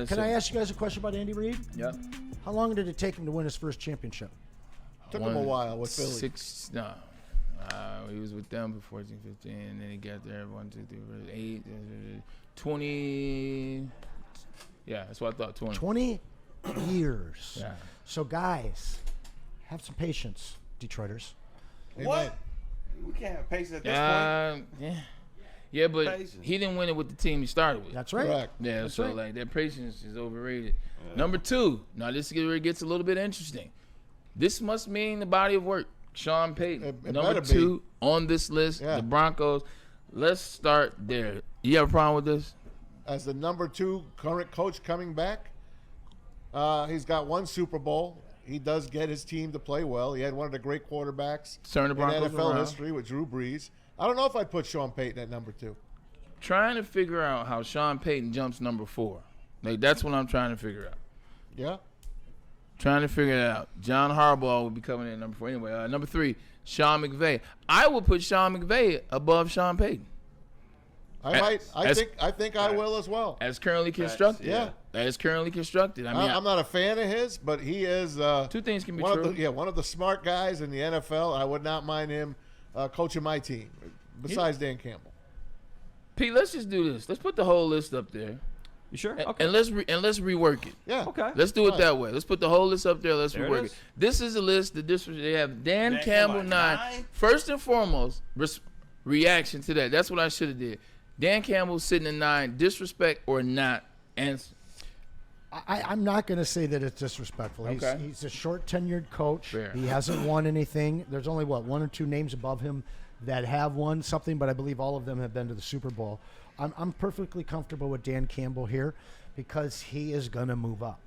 Can I ask you guys a question about Andy Reid? Yep. How long did it take him to win his first championship? Took him a while with Philly. He was with them before 14, 15, and then he got there 1, 2, 3, 8, 20. Yeah, that's what I thought. 20. 20 years. Yeah. So guys, have some patience, Detroiters. What? We can't have patience at this point. Yeah, but Patience. he didn't win it with the team he started with. That's right. Correct. Yeah, That's so right. like that patience is overrated. Number 2. Now this is where it gets a little bit interesting. This must mean the body of work. Sean Payton, It number better 2 on this list. Yeah. The Broncos. Let's start there. You have a problem with this? As the number 2 current coach coming back, he's got 1 Super Bowl. He does get his team to play well. He had one of the great quarterbacks Turn the in Broncos NFL around. history with Drew Brees. I don't know if I'd put Sean Payton at number 2. Trying to figure out how Sean Payton jumps number 4. Like that's what I'm trying to figure out. Yeah? Trying to figure it out. John Harbaugh will be coming in at number 4. Anyway, number 3, Sean McVay. I will put Sean McVay above Sean Payton. I think I will as well. As currently constructed. yeah. As currently constructed. I mean, I'm not a fan of his, but he is 2 things can be one true. of the smart guys in the NFL. I would not mind him coaching my team, besides Dan Campbell. Pete, let's just do this. Let's put the whole list up there. You sure? And, Okay. and let's rework it. Yeah. Okay. Let's do it Right. that way. Let's put the whole list up there. Let's There it rework it. is. This is a list that they have Dan Dan Campbell Campbell 9. 9? First and foremost, reaction to that. That's what I should have did. Dan Campbell sitting at 9. Disrespect or not? Answer. I'm not going to say that it's disrespectful. Okay. He's a short tenured coach. Fair. He hasn't won anything. There's only 1 or 2 names above him that have won something, but I believe all of them have been to the Super Bowl. I'm perfectly comfortable with Dan Campbell here because he is going to move up.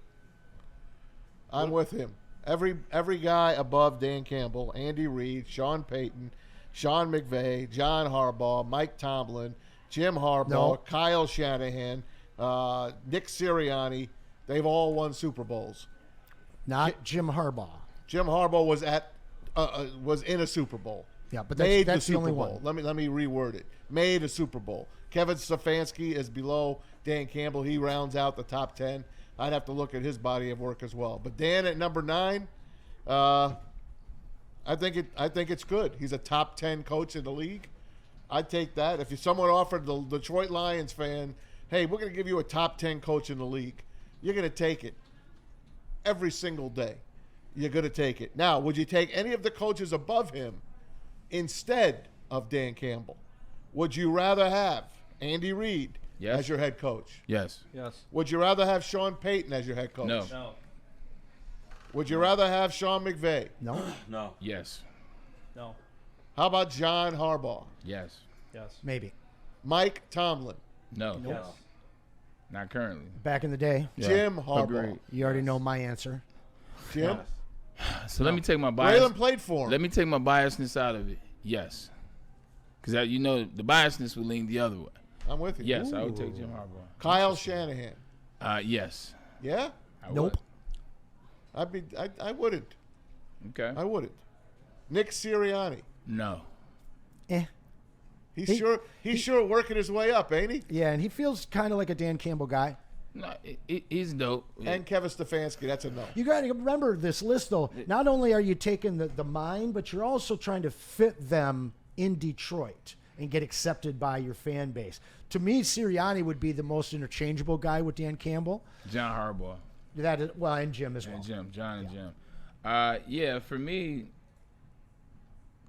I'm with him. Every guy above Dan Campbell, Andy Reid, Sean Payton, Sean McVay, John Harbaugh, Mike Tomlin, Jim Harbaugh, No. Kyle Shanahan, Nick Sirianni, they've all won Super Bowls. Not Jim Harbaugh. Jim Harbaugh was in a Super Bowl. Yeah, but Made that's the the Super only Bowl. one. Let me reword it. Made a Super Bowl. Kevin Stefanski is below Dan Campbell. He rounds out the top 10. I'd have to look at his body of work as well. But Dan at number 9, I think it's good. He's a top 10 coach in the league. I'd take that. If someone offered the Detroit Lions fan, hey, we're going to give you a top 10 coach in the league, you're going to take it every single day. You're going to take it. Now, would you take any of the coaches above him instead of Dan Campbell? Would you rather have Andy Reid Yes. as your head coach? Yes. Yes. Would you rather have Sean Payton as your head coach? No. No. Would you rather have Sean McVay? No? No. Yes. No. How about John Harbaugh? Yes. Yes. Maybe. Mike Tomlin? No. Yes. Not currently. Back in the day, Yeah. Jim Harbaugh? Agreed. you already know my answer. Jim? So let me take my bias. Braylon played for him. Let me take my biasness out of it. Yes. Because the biasness would lean the other way. I'm with you. Yes, I would take Jim Harbaugh. Kyle Shanahan? Yes. Yeah? I Nope. I wouldn't. Would. Okay. I wouldn't. Nick Sirianni? No. Eh. He's sure working his way up, ain't he? Yeah, and he feels kind of like a Dan Campbell guy. No, he's dope. And Kevin Stefanski, that's a no. You got to remember this list, though. Not only are you taking the mind, but you're also trying to fit them in Detroit and get accepted by your fan base. To me, Sirianni would be the most interchangeable guy with Dan Campbell. John Harbaugh. That is, well, and Jim as well. And Jim. John and Jim. Yeah, for me,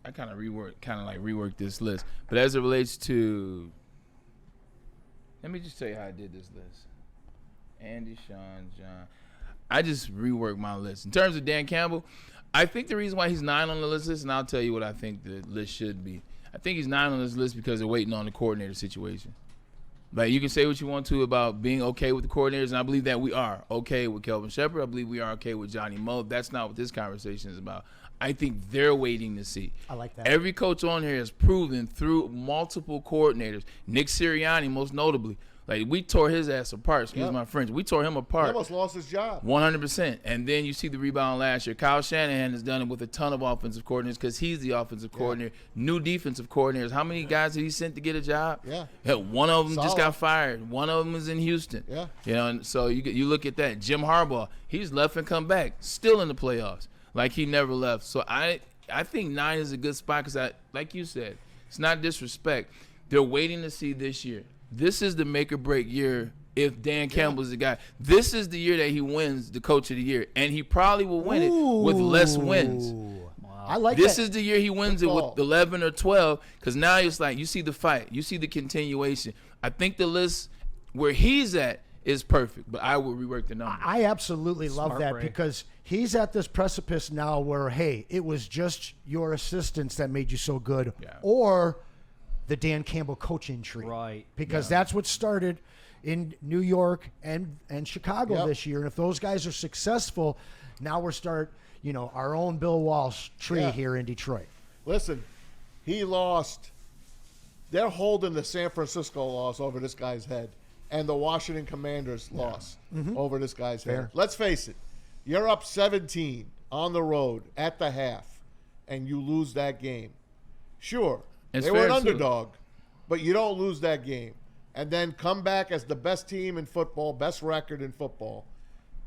I kind of rework this list. But as it relates to, let me just tell you how I did this list. Andy, Sean, John. I just reworked my list. In terms of Dan Campbell, I think the reason why he's 9 on the list is, and I'll tell you what I think the list should be. I think he's 9 on this list because they're waiting on the coordinator situation. Like, you can say what you want to about being okay with the coordinators, and I believe that we are okay with Kelvin Shepard. I believe we are okay with Johnny Moe. That's not what this conversation is about. I think they're waiting to see. I like that. Every coach on here has proven through multiple coordinators, Nick Sirianni most notably, Like, we tore his ass apart. Excuse Yep. my French. We tore him He apart. almost lost his job. 100%. And then you see the rebound last year. Kyle Shanahan has done it with a ton of offensive coordinators because he's the offensive coordinator. New defensive coordinators. How many guys did he sent to get a job? Yeah. Hell, one of them just Solid. got fired. One of them is in Houston. Yeah. You know, and so you look at that. Jim Harbaugh, he's left and come back, still in the playoffs, like he never left. So I think 9 is a good spot because, like you said, it's not disrespect. They're waiting to see this year. This is the make or break year if Dan Campbell's the guy. This is the year that he wins the coach of the year, and he probably will win it with less wins. Wow. I like This that. is the year he wins it Football. with 11 or 12 because now it's like you see the fight. You see the continuation. I think the list where he's at is perfect, but I will rework the number. I absolutely love Smart that Ray. because he's at this precipice now where, hey, it was just your assistants that made you so good, Yeah. or the Dan Campbell coaching tree. Right. Because that's what started in New York and Chicago Yep. this year. And if those guys are successful, now we're our own Bill Walsh tree Yeah. here in Detroit. Listen, he lost. They're holding the San Francisco loss over this guy's head, and the Washington Commanders loss over this guy's head. Fair. Let's face it, you're up 17 on the road at the half, and you lose that game. Sure, It's they were an fair, too. underdog, but you don't lose that game. And then come back as the best team in football, best record in football,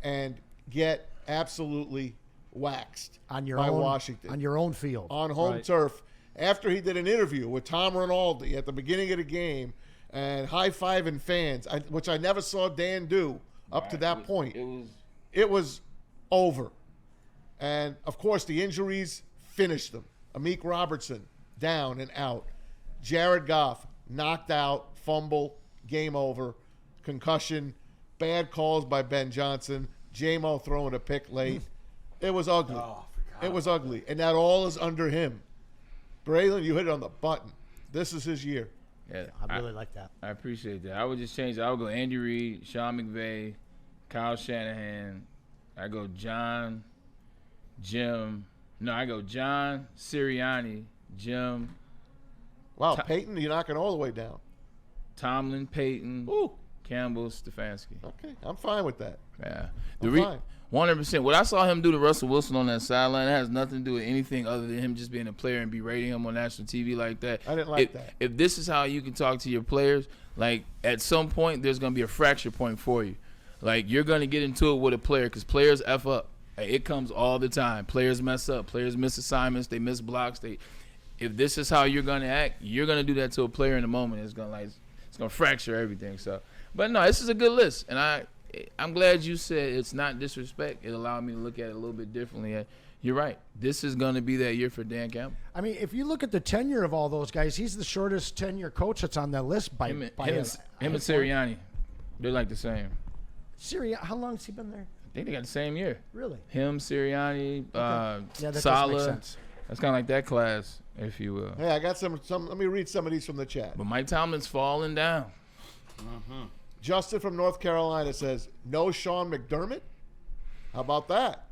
and get absolutely waxed On your by own Washington on your own field. on home Right. turf after he did an interview with Tom Rinaldi at the beginning of the game and high-fiving fans, which I never saw Dan do up to that point. It was over. And, of course, the injuries finished them. Amik Robertson, down and out. Jared Goff, knocked out, fumble, game over, concussion, bad calls by Ben Johnson, J-Mo throwing a pick late. It was ugly. It was ugly. And that all is under him. Braylon, you hit it on the button. This is his year. Yeah, I really like that. I appreciate that. I would just change it. I would go Andy Reid, Sean McVay, Kyle Shanahan. I go John, Jim. No, I go John, Sirianni, Jim, Wow, Peyton, you're knocking all the way down. Tomlin, Peyton, Ooh. Campbell, Stefanski. Okay, I'm fine with that. Yeah. I'm fine. 100%. What I saw him do to Russell Wilson on that sideline, that has nothing to do with anything other than him just being a player and berating him on national TV like that. I didn't like that. If this is how you can talk to your players, like at some point there's going to be a fracture point for you. Like you're going to get into it with a player because players F up. Like, it comes all the time. Players mess up. Players miss assignments. They miss blocks. If this is how you're going to act, you're going to do that to a player in the moment. It's going to fracture everything. So, but no, this is a good list, and I'm glad you said it's not disrespect. It allowed me to look at it a little bit differently. You're right. This is going to be that year for Dan Campbell. I mean, if you look at the tenure of all those guys, he's the shortest tenure coach that's on that list by Him and a Sirianni, they're like the same. Sirianni, how long has he been there? I think they got the same year. Really? Him, Sirianni, Yeah, that does make Saleh. sense. That's kind of like that class, if you will. Hey, I got some. Let me read some of these from the chat. But Mike Tomlin's falling down. Justin from North Carolina says, no Sean McDermott? How about that?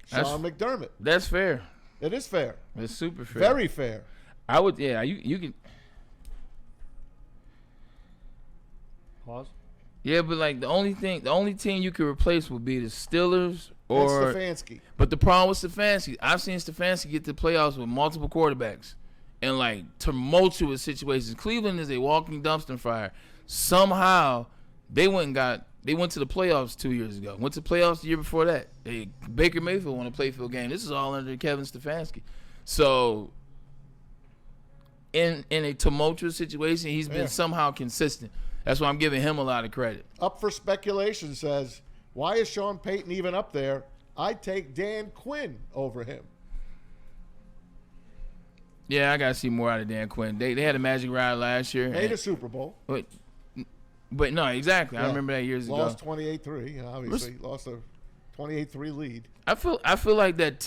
Sean McDermott. That's fair. It is fair. It's super fair. Very fair. I would, yeah. You can. Pause. Yeah, but like the only team you could replace would be the Steelers or. That's Stefanski. But the problem with Stefanski, I've seen Stefanski get to the playoffs with multiple quarterbacks in like tumultuous situations. Cleveland is a walking dumpster fire. Somehow they went to the playoffs 2 years ago. Went to the playoffs the year before that. Baker Mayfield won a playfield game. This is all under Kevin Stefanski. So in a tumultuous situation, he's been somehow consistent. That's why I'm giving him a lot of credit. Up for speculation says, why is Sean Payton even up there? I'd take Dan Quinn over him. Yeah, I got to see more out of Dan Quinn. They had a magic ride last year. Made a Super Bowl. But no, exactly. I remember that years Lost ago. 28-3. Obviously, lost a 28-3 lead. I feel like that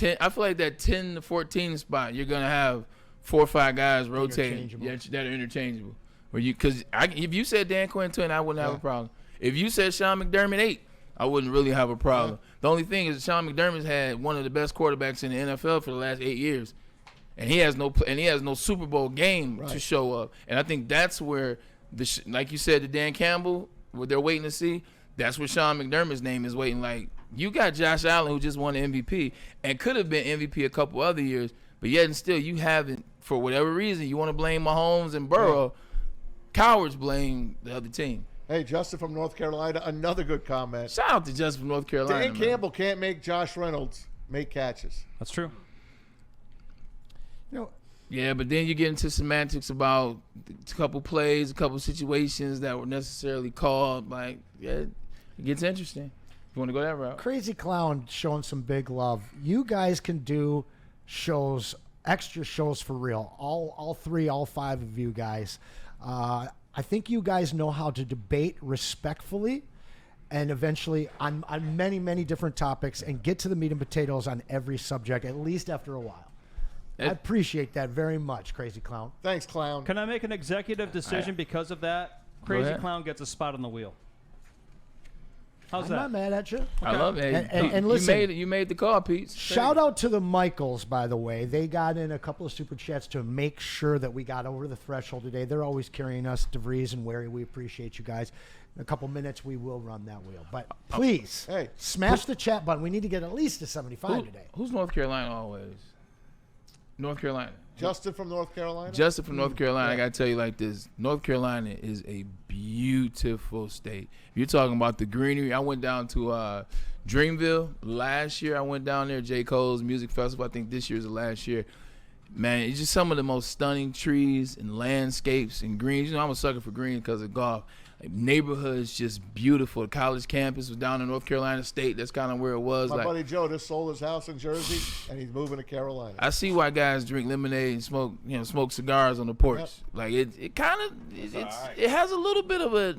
10 to 14 spot, you're gonna have 4 or 5 guys rotating that are interchangeable. Because if you said Dan Quinn 10, I wouldn't have a problem. If you said Sean McDermott 8, I wouldn't really have a problem. The only thing is Sean McDermott's had one of the best quarterbacks in the NFL for the last 8 years, and he has no Super Bowl game to show up. And I think that's where like you said, the Dan Campbell, what they're waiting to see, that's where Sean McDermott's name is waiting. Like, you got Josh Allen, who just won the MVP and could have been MVP a couple other years, but yet and still you haven't, for whatever reason, you want to blame Mahomes and Burrow. Cowards blame the other team. Hey, Justin from North Carolina, another good comment. Shout out to Justin from North Carolina. Dan Campbell can't make Josh Reynolds make catches. That's true. You know, Yeah, but then you get into semantics about a couple plays, a couple situations that were necessarily called. Like, yeah, it gets interesting. You want to go that route? Crazy Clown showing some big love. You guys can do shows, extra shows for real. All three, all five of you guys. I think you guys know how to debate respectfully and eventually on many, many different topics and get to the meat and potatoes on every subject, at least after a while. I appreciate that very much, Crazy Clown. Thanks, Clown. Can I make an executive decision because of that? Crazy ahead. Clown gets a spot on the wheel. How's I'm that? not mad at you. I love it. And listen, you made the call, Pete. shout out to the Michaels, by the way. They got in a couple of super chats to make sure that we got over the threshold today. They're always carrying us, DeVries and Wary. We appreciate you guys. In a couple minutes, we will run that wheel. But please, Hey. smash the chat button. We need to get at least to 75 today. Who's North Carolina always? North Carolina. Justin from North Carolina. Justin from North Carolina, I got to tell you like this. North Carolina is a beautiful state. If you're talking about the greenery, I went down to Dreamville last year. I went down there, J. Cole's Music Festival. I think this year's the last year. Man, it's just some of the most stunning trees and landscapes and greens. You know, I'm a sucker for green because of golf. Like, neighborhood's just beautiful. The college campus was down in North Carolina State. That's kind of where it was. My like, buddy Joe just sold his house in Jersey, and he's moving to Carolina. I see why guys drink lemonade and smoke cigars on the porch. Yep. Like it kind of it has a little bit of a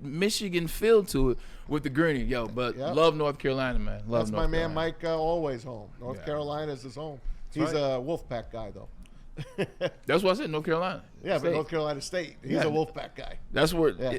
Michigan feel to it with the greenery, but Yep. love North Carolina, man. Love That's North my man Carolina. Mike Always home. North Carolina is his home. He's a Wolfpack guy, though. That's what I said, North Carolina. Yeah, State. but North Carolina State. He's Yeah. a Wolfpack guy. That's where. Yeah.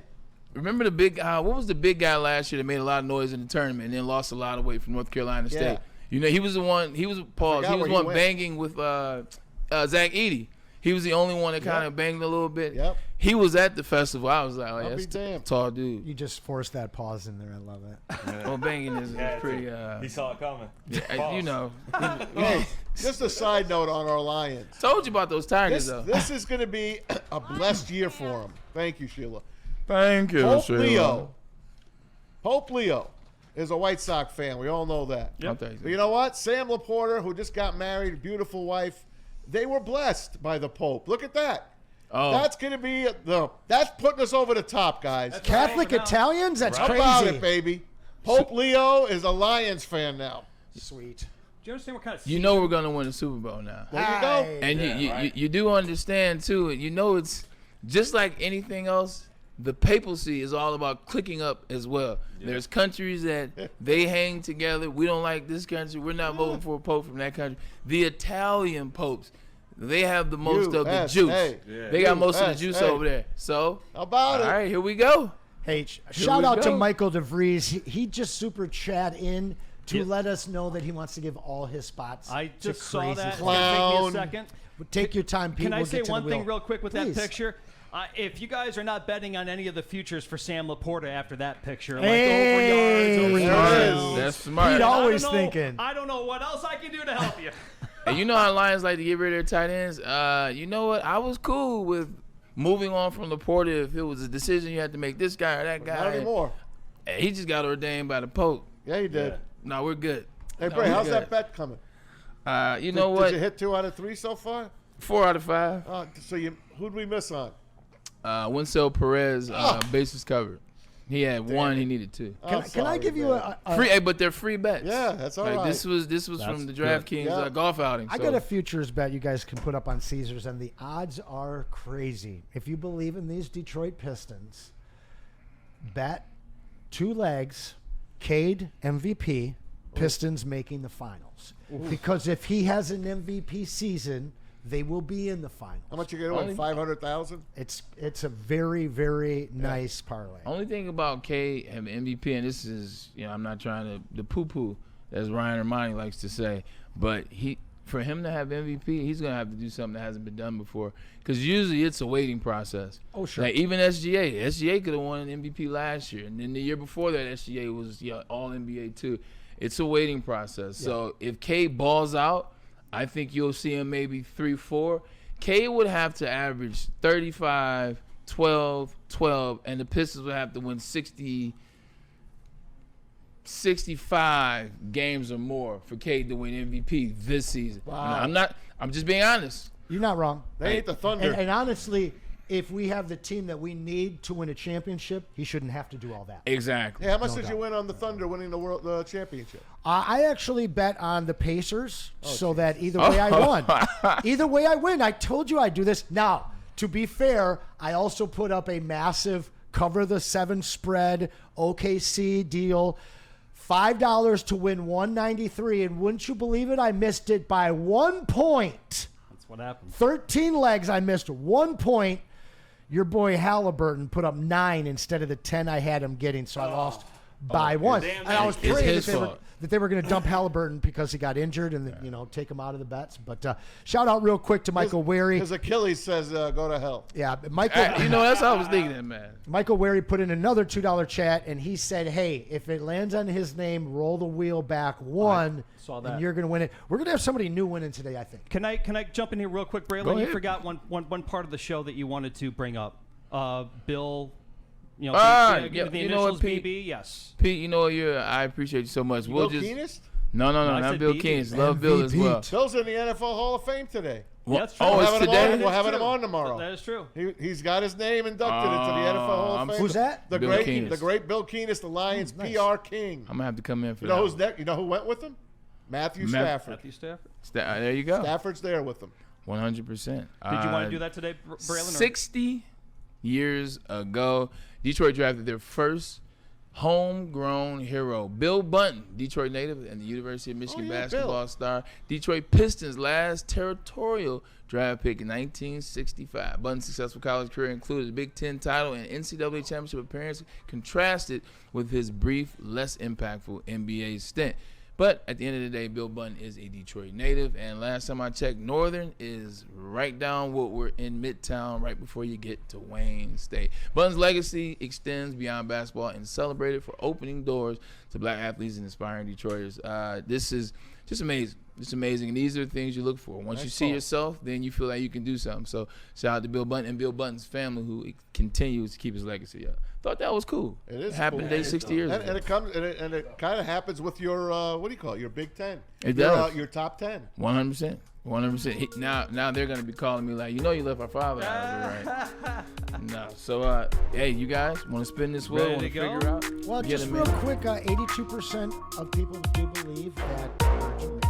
Remember the big what was the big guy last year that made a lot of noise in the tournament and then lost a lot of weight from North Carolina State? Yeah. You know, he was the one. He was pause. Forgot He was where he one went. banging with Zach Edey. He was the only one that kind of banged a little bit. Yep. He was at the festival. I was like, oh, I'll that's be damned. tall dude. You just forced that pause in there. I love it. Well, banging is pretty. He saw it coming. You know. Hey, just a side note on our Lions. Told you about those Tigers, This, though. this is going to be a blessed year for him. Thank you, Sheila. Thank you, Pope Leo is a White Sox fan. We all know that. Yep. But you know what? Sam Laporta, who just got married, beautiful wife, they were blessed by the Pope. Look at that. Oh. That's going to be that's putting us over the top, guys. Catholic Italians? That's How crazy. about it, baby? Pope Leo is a Lions fan now. Sweet. Do you understand what kind of You know we're gonna win the Super Bowl now. There you go. Hey. And you do understand too. You know it's just like anything else. The papacy is all about clicking up as well. There's countries that they hang together. We don't like this country. We're not voting for a pope from that country. The Italian popes, they have the most of the juice. USA. They got most of the juice USA. over there. So, How about all it? right, here we go. Hey, shout out to go. Michael DeVries. He just super chat in to let us know that he wants to give all his spots. I to just saw Crazy that. It's Clown. gonna take me Clown. a second. Take your time, Pete. Can I We'll say get to one the thing wheel. real quick with Please. that picture? If you guys are not betting on any of the futures for Sam Laporta after that picture, Hey, like over yards, over there it touchdowns, is. That's smart. Pete always I don't know- thinking. I don't know what else I can do to help you. And you know how Lions like to get rid of their tight ends? You know what? I was cool with moving on from Laporta if it was a decision you had to make this guy or that guy. Not anymore. And he just got ordained by the Pope. Yeah, you did. No, we're good. Hey, No, Bray, we're how's good. that bet coming? You know Did what? you hit 2 out of 3 so far? 4 out of 5. So who'd we miss on? Winsell Perez, bases covered. He had 1. He needed 2. Can I give you a Free, hey, but they're free bets. Yeah, that's all like, right. This was from the DraftKings Yeah. golf outing. I so. got a futures bet you guys can put up on Caesars, and the odds are crazy. If you believe in these Detroit Pistons, bet 2 legs, Cade MVP, Pistons making the finals. Because if he has an MVP season, they will be in the finals. How much you gonna win? 500,000. It's a very, very nice parlay. Only thing about K and MVP, and this is, I'm not trying to the poo-poo, as Ryan Ermanni likes to say, but for him to have MVP, he's going to have to do something that hasn't been done before. Because usually it's a waiting process. Oh, sure. Like even SGA could have won an MVP last year. And then the year before that, SGA was all NBA too. It's a waiting process. Yeah. So if Cade balls out, I think you'll see him maybe 3-4. Cade would have to average 35, 12, 12, and the Pistons would have to win 65 games or more for Cade to win MVP this season. Wow. I'm just being honest. You're not wrong. They ain't the Thunder. And honestly, if we have the team that we need to win a championship, he shouldn't have to do all that. Exactly. Yeah, how much did you win on the Thunder winning the championship? I actually bet on the Pacers that either way I won. Either way I win. I told you I'd do this. Now, to be fair, I also put up a massive cover the 7 spread OKC deal. $5 to win 193, and wouldn't you believe it? I missed it by 1 point. That's what happened. 13 legs, I missed 1 point. Your boy Halliburton put up 9 instead of the 10 I had him getting, so I lost by 1. And I was praying that they were going to dump Halliburton because he got injured and take him out of the bets. But shout out real quick to Michael Wary. His Achilles says go to hell. Yeah, Michael. That's how I was thinking that, man. Michael Wary put in another $2 chat, and he said, "Hey, if it lands on his name, roll the wheel back 1, and you're going to win it." We're going to have somebody new winning today, I think. Can I jump in here real quick, Braylon? You forgot one part of the show that you wanted to bring up. Bill. The initials Pete, BB, yes. Pete, I appreciate you so much. Bill Keenest? No, not Bill Keenest. Love MVP. Bill as well. Bill's in the NFL Hall of Fame today. Yeah, that's true. It's today? We'll have him on tomorrow. That is true. He's got his name inducted into the NFL Hall of Fame. Who's that? The Bill great Bill Keenest, the Lions nice. PR king. I'm going to have to come in for You that. know who's next? You know who went with him? Matthew Stafford. Matthew Stafford. There you go. Stafford's there with him. 100%. Did you want to do that today, Braylon? 60 years ago, Detroit drafted their first homegrown hero, Bill Bunton, Detroit native and the University of Michigan basketball star. Detroit Pistons' last territorial draft pick in 1965. Bunton's successful college career included a Big Ten title and NCAA championship appearance, contrasted with his brief, less impactful NBA stint. But at the end of the day, Bill Bunton is a Detroit native, and last time I checked, Northern is right down Woodward in Midtown, right before you get to Wayne State. Bunton's legacy extends beyond basketball and celebrated for opening doors to black athletes and inspiring Detroiters. This is just amazing. It's amazing, and these are the things you look for. Once you see yourself, then you feel like you can do something. So shout out to Bill Bunton and Bill Bunton's family, who continues to keep his legacy up. Thought that was cool. It is happened cool. today 60 years ago. And it kind of happens with your what do you call it? Your Big Ten. It does. Your top 10. 100%. 100%. Now they're gonna be calling me like, you left our father out of it, right? No. So hey, you guys want to spin this wheel? Want to figure out? Well, just real quick, 82% of people do believe that